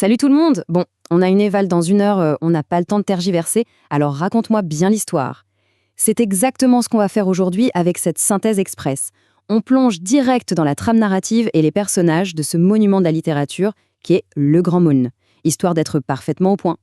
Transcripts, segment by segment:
Salut tout le monde! Bon, on a une éval dans 1 heure, on n'a pas le temps de tergiverser, alors raconte-moi bien l'histoire. C'est exactement ce qu'on va faire aujourd'hui avec cette synthèse express. On plonge direct dans la trame narrative et les personnages de ce monument de la littérature qui est Le Grand Maulne, histoire d'être parfaitement au point.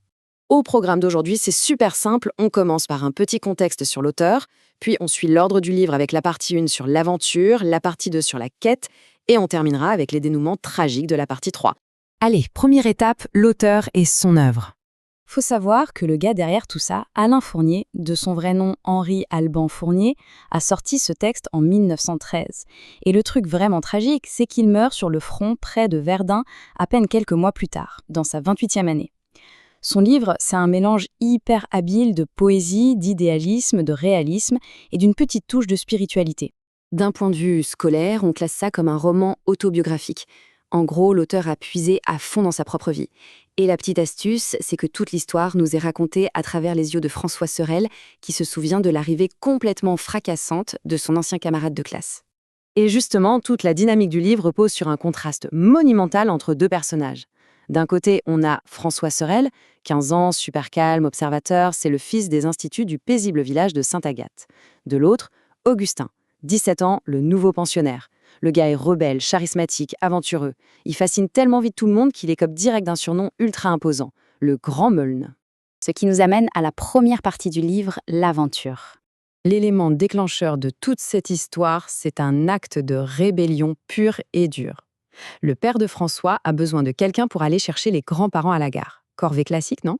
Au programme d'aujourd'hui, c'est super simple, on commence par un petit contexte sur l'auteur, puis on suit l'ordre du livre avec la partie 1 sur l'aventure, la partie 2 sur la quête, et on terminera avec les dénouements tragiques de la partie 3. Allez, première étape, l'auteur et son œuvre. Faut savoir que le gars derrière tout ça, Alain Fournier, de son vrai nom Henri Alban Fournier, a sorti ce texte en 1913. Et le truc vraiment tragique, c'est qu'il meurt sur le front près de Verdun à peine quelques mois plus tard, dans sa 28e année. Son livre, c'est un mélange hyper habile de poésie, d'idéalisme, de réalisme et d'une petite touche de spiritualité. D'un point de vue scolaire, on classe ça comme un roman autobiographique. En gros, l'auteur a puisé à fond dans sa propre vie. Et la petite astuce, c'est que toute l'histoire nous est racontée à travers les yeux de François Sorel, qui se souvient de l'arrivée complètement fracassante de son ancien camarade de classe. Et justement, toute la dynamique du livre repose sur un contraste monumental entre deux personnages. D'un côté, on a François Sorel, 15 ans, super calme, observateur, c'est le fils des instituts du paisible village de Sainte-Agathe. De l'autre, Augustin, 17 ans, le nouveau pensionnaire. Le gars est rebelle, charismatique, aventureux. Il fascine tellement vite tout le monde qu'il écope direct d'un surnom ultra imposant, le Grand Maulne. Ce qui nous amène à la première partie du livre, l'aventure. L'élément déclencheur de toute cette histoire, c'est un acte de rébellion pur et dur. Le père de François a besoin de quelqu'un pour aller chercher les grands-parents à la gare. Corvée classique, non?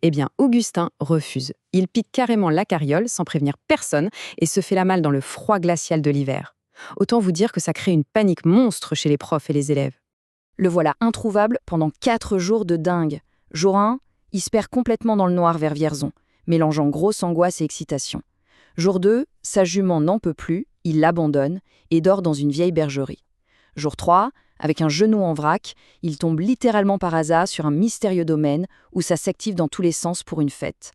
Eh bien, Augustin refuse. Il pique carrément la carriole sans prévenir personne et se fait la malle dans le froid glacial de l'hiver. Autant vous dire que ça crée une panique monstre chez les profs et les élèves. Le voilà introuvable pendant 4 jours de dingue. Jour 1, il se perd complètement dans le noir vers Vierzon, mélangeant grosse angoisse et excitation. Jour 2, sa jument n'en peut plus, il l'abandonne et dort dans une vieille bergerie. Jour 3, avec un genou en vrac, il tombe littéralement par hasard sur un mystérieux domaine où ça s'active dans tous les sens pour une fête.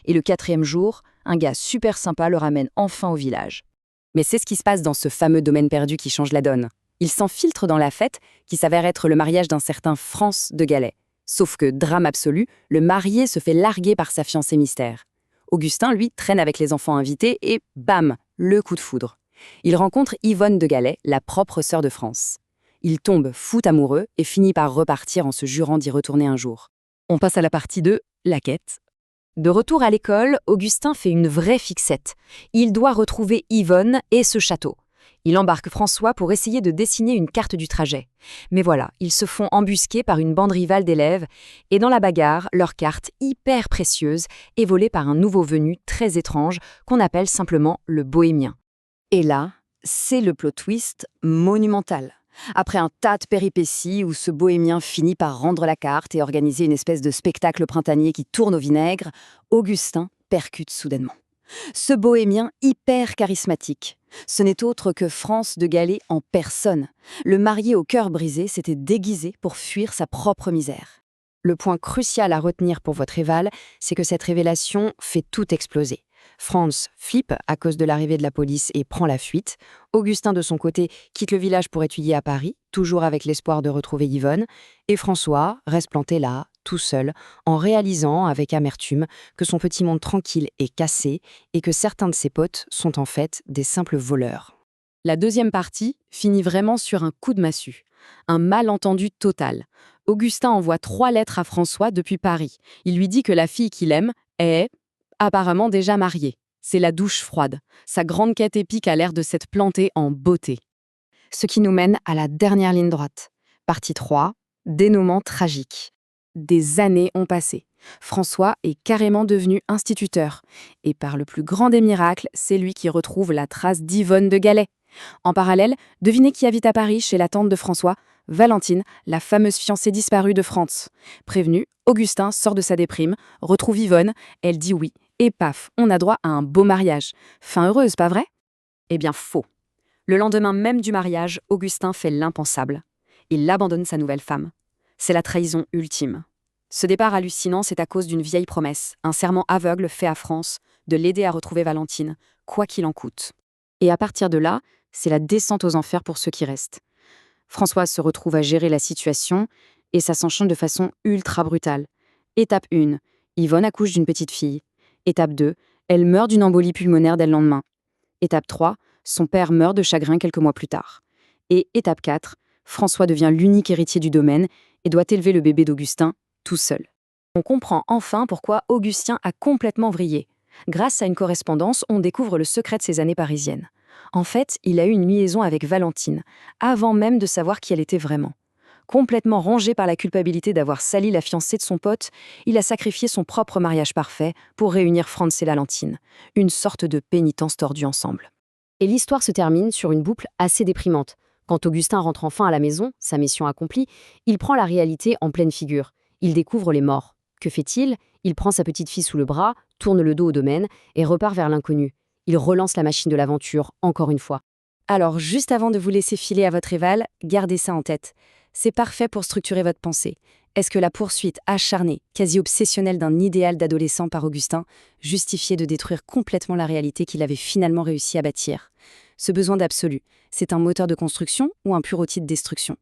Et le 4e jour, un gars super sympa le ramène enfin au village. Mais c'est ce qui se passe dans ce fameux domaine perdu qui change la donne. Il s'infiltre dans la fête, qui s'avère être le mariage d'un certain France de Galais. Sauf que, drame absolu, le marié se fait larguer par sa fiancée mystère. Augustin, lui, traîne avec les enfants invités et bam, le coup de foudre. Il rencontre Yvonne de Galais, la propre sœur de France. Il tombe fou amoureux et finit par repartir en se jurant d'y retourner un jour. On passe à la partie 2, la quête. De retour à l'école, Augustin fait une vraie fixette. Il doit retrouver Yvonne et ce château. Il embarque François pour essayer de dessiner une carte du trajet. Mais voilà, ils se font embusquer par une bande rivale d'élèves et dans la bagarre, leur carte hyper précieuse est volée par un nouveau venu très étrange qu'on appelle simplement le bohémien. Et là, c'est le plot twist monumental. Après un tas de péripéties où ce bohémien finit par rendre la carte et organiser une espèce de spectacle printanier qui tourne au vinaigre, Augustin percute soudainement. Ce bohémien hyper charismatique, ce n'est autre que France de Galais en personne. Le marié au cœur brisé s'était déguisé pour fuir sa propre misère. Le point crucial à retenir pour votre éval, c'est que cette révélation fait tout exploser. Franz flippe à cause de l'arrivée de la police et prend la fuite. Augustin, de son côté, quitte le village pour étudier à Paris, toujours avec l'espoir de retrouver Yvonne. Et François reste planté là, tout seul, en réalisant avec amertume que son petit monde tranquille est cassé et que certains de ses potes sont en fait des simples voleurs. La deuxième partie finit vraiment sur un coup de massue. Un malentendu total. Augustin envoie 3 lettres à François depuis Paris. Il lui dit que la fille qu'il aime est apparemment déjà mariée. C'est la douche froide. Sa grande quête épique a l'air de s'être plantée en beauté. Ce qui nous mène à la dernière ligne droite. Partie 3, dénouement tragique. Des années ont passé. François est carrément devenu instituteur. Et par le plus grand des miracles, c'est lui qui retrouve la trace d'Yvonne de Galais. En parallèle, devinez qui habite à Paris chez la tante de François, Valentine, la fameuse fiancée disparue de France. Prévenu, Augustin sort de sa déprime, retrouve Yvonne, elle dit oui, et paf, on a droit à un beau mariage. Fin heureuse, pas vrai? Eh bien, faux. Le lendemain même du mariage, Augustin fait l'impensable. Il abandonne sa nouvelle femme. C'est la trahison ultime. Ce départ hallucinant, c'est à cause d'une vieille promesse, un serment aveugle fait à France, de l'aider à retrouver Valentine, quoi qu'il en coûte. Et à partir de là, c'est la descente aux enfers pour ceux qui restent. François se retrouve à gérer la situation, Et ça s'enchaîne de façon ultra brutale. Étape 1, Yvonne accouche d'une petite fille. Étape 2, elle meurt d'une embolie pulmonaire dès le lendemain. Étape 3, son père meurt de chagrin quelques mois plus tard. Et étape 4, François devient l'unique héritier du domaine et doit élever le bébé d'Augustin tout seul. On comprend enfin pourquoi Augustin a complètement vrillé. Grâce à une correspondance, on découvre le secret de ses années parisiennes. En fait, il a eu une liaison avec Valentine, avant même de savoir qui elle était vraiment. Complètement rongé par la culpabilité d'avoir sali la fiancée de son pote, il a sacrifié son propre mariage parfait pour réunir Franz et Valentine. Une sorte de pénitence tordue ensemble. Et l'histoire se termine sur une boucle assez déprimante. Quand Augustin rentre enfin à la maison, sa mission accomplie, il prend la réalité en pleine figure. Il découvre les morts. Que fait-il? Il prend sa petite fille sous le bras, tourne le dos au domaine et repart vers l'inconnu. Il relance la machine de l'aventure, encore une fois. Alors, juste avant de vous laisser filer à votre éval, gardez ça en tête. C'est parfait pour structurer votre pensée. Est-ce que la poursuite acharnée, quasi obsessionnelle d'un idéal d'adolescent par Augustin justifiait de détruire complètement la réalité qu'il avait finalement réussi à bâtir? Ce besoin d'absolu, c'est un moteur de construction ou un pur outil de destruction?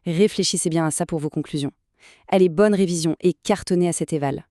Réfléchissez bien à ça pour vos conclusions. Allez, bonne révision et cartonnez à cet éval.